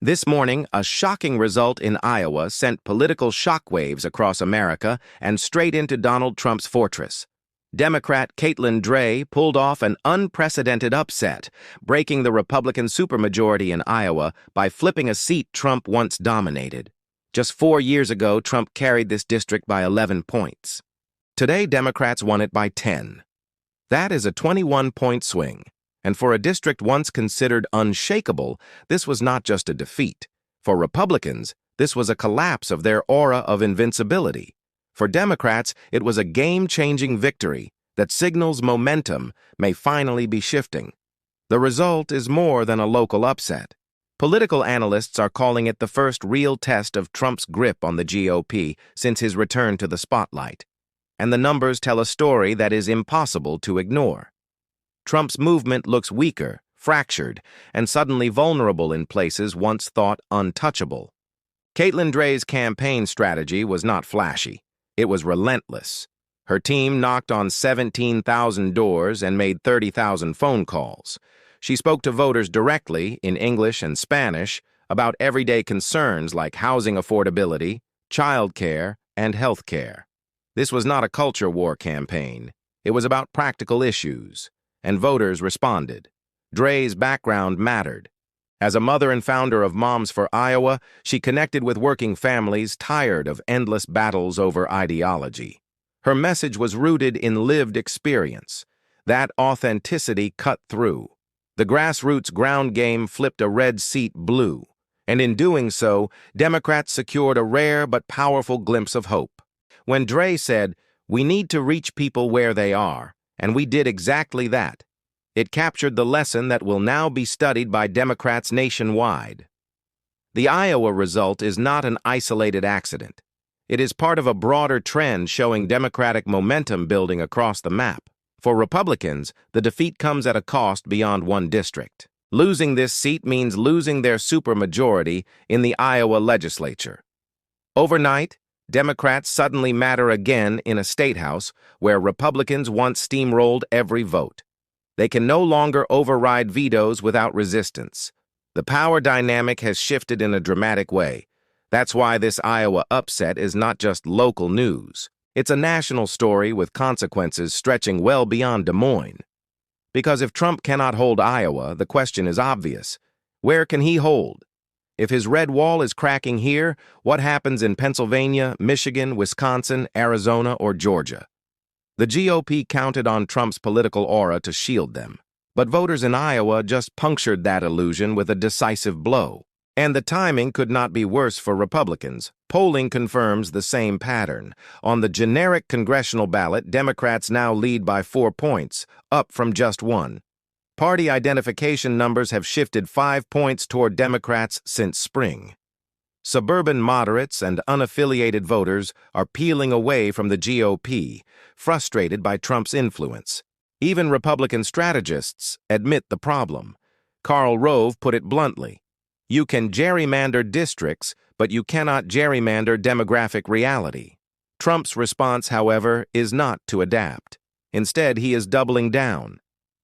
This morning, a shocking result in Iowa sent political shockwaves across America and straight into Donald Trump's fortress. Democrat Caitlyn Dre pulled off an unprecedented upset, breaking the Republican supermajority in Iowa by flipping a seat Trump once dominated. Just 4 years ago, Trump carried this district by 11 points. Today, Democrats won it by 10. That is a 21-point swing. And for a district once considered unshakable, this was not just a defeat. For Republicans, this was a collapse of their aura of invincibility. For Democrats, it was a game-changing victory that signals momentum may finally be shifting. The result is more than a local upset. Political analysts are calling it the first real test of Trump's grip on the GOP since his return to the spotlight. And the numbers tell a story that is impossible to ignore. Trump's movement looks weaker, fractured, and suddenly vulnerable in places once thought untouchable. Caitlyn Dre's campaign strategy was not flashy. It was relentless. Her team knocked on 17,000 doors and made 30,000 phone calls. She spoke to voters directly, in English and Spanish, about everyday concerns like housing affordability, child care, and health care. This was not a culture war campaign. It was about practical issues. And voters responded. Dre's background mattered. As a mother and founder of Moms for Iowa, she connected with working families tired of endless battles over ideology. Her message was rooted in lived experience. That authenticity cut through. The grassroots ground game flipped a red seat blue, and in doing so, Democrats secured a rare but powerful glimpse of hope. When Dre said, "We need to reach people where they are," and we did exactly that. It captured the lesson that will now be studied by Democrats nationwide. The Iowa result is not an isolated accident. It is part of a broader trend showing Democratic momentum building across the map. For Republicans, the defeat comes at a cost beyond one district. Losing this seat means losing their supermajority in the Iowa legislature. Overnight, Democrats suddenly matter again in a statehouse where Republicans once steamrolled every vote. They can no longer override vetoes without resistance. The power dynamic has shifted in a dramatic way. That's why this Iowa upset is not just local news. It's a national story with consequences stretching well beyond Des Moines. Because if Trump cannot hold Iowa, the question is obvious. Where can he hold? If his red wall is cracking here, what happens in Pennsylvania, Michigan, Wisconsin, Arizona, or Georgia? The GOP counted on Trump's political aura to shield them. But voters in Iowa just punctured that illusion with a decisive blow. And the timing could not be worse for Republicans. Polling confirms the same pattern. On the generic congressional ballot, Democrats now lead by 4 points, up from just 1. Party identification numbers have shifted 5 points toward Democrats since spring. Suburban moderates and unaffiliated voters are peeling away from the GOP, frustrated by Trump's influence. Even Republican strategists admit the problem. Karl Rove put it bluntly. You can gerrymander districts, but you cannot gerrymander demographic reality. Trump's response, however, is not to adapt. Instead, he is doubling down.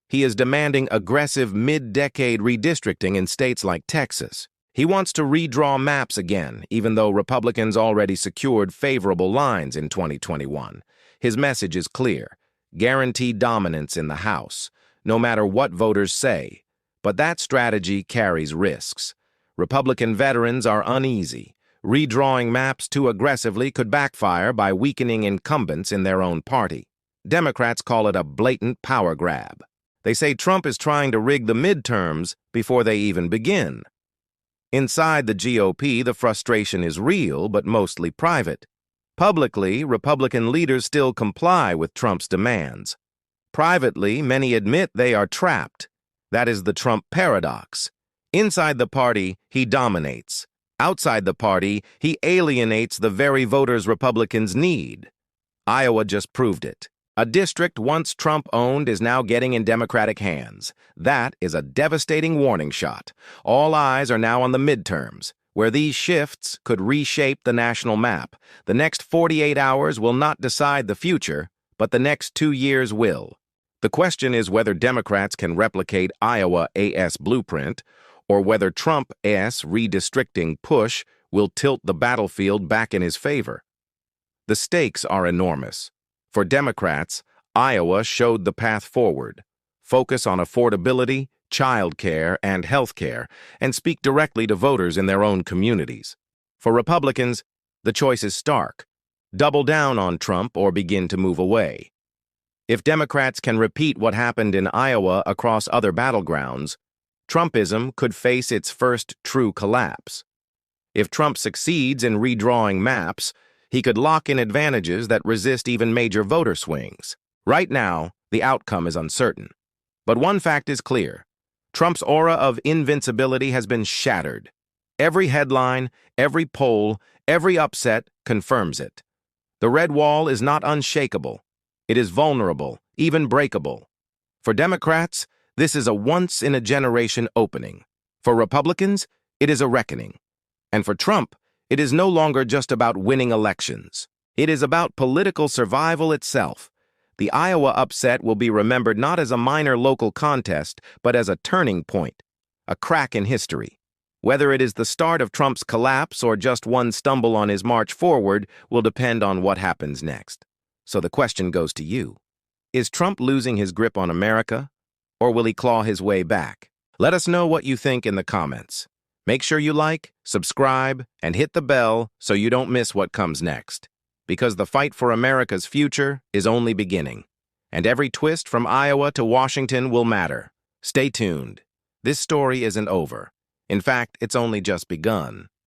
He is demanding aggressive mid-decade redistricting in states like Texas. He wants to redraw maps again, even though Republicans already secured favorable lines in 2021. His message is clear: guarantee dominance in the House, no matter what voters say. But that strategy carries risks. Republican veterans are uneasy. Redrawing maps too aggressively could backfire by weakening incumbents in their own party. Democrats call it a blatant power grab. They say Trump is trying to rig the midterms before they even begin. Inside the GOP, the frustration is real, but mostly private. Publicly, Republican leaders still comply with Trump's demands. Privately, many admit they are trapped. That is the Trump paradox. Inside the party, he dominates. Outside the party, he alienates the very voters Republicans need. Iowa just proved it. A district once Trump owned is now getting in Democratic hands. That is a devastating warning shot. All eyes are now on the midterms, where these shifts could reshape the national map. The next 48 hours will not decide the future, but the next 2 years will. The question is whether Democrats can replicate Iowa's blueprint, or whether Trump's redistricting push will tilt the battlefield back in his favor. The stakes are enormous. For Democrats, Iowa showed the path forward. Focus on affordability, childcare, and healthcare, and speak directly to voters in their own communities. For Republicans, the choice is stark. Double down on Trump or begin to move away. If Democrats can repeat what happened in Iowa across other battlegrounds, Trumpism could face its first true collapse. If Trump succeeds in redrawing maps, he could lock in advantages that resist even major voter swings. Right now, the outcome is uncertain. But one fact is clear. Trump's aura of invincibility has been shattered. Every headline, every poll, every upset confirms it. The red wall is not unshakable. It is vulnerable, even breakable. For Democrats, this is a once-in-a-generation opening. For Republicans, it is a reckoning. And for Trump, it is no longer just about winning elections. It is about political survival itself. The Iowa upset will be remembered not as a minor local contest, but as a turning point, a crack in history. Whether it is the start of Trump's collapse or just one stumble on his march forward will depend on what happens next. So the question goes to you. Is Trump losing his grip on America, or will he claw his way back? Let us know what you think in the comments. Make sure you like, subscribe, and hit the bell so you don't miss what comes next. Because the fight for America's future is only beginning, and every twist from Iowa to Washington will matter. Stay tuned. This story isn't over. In fact, it's only just begun.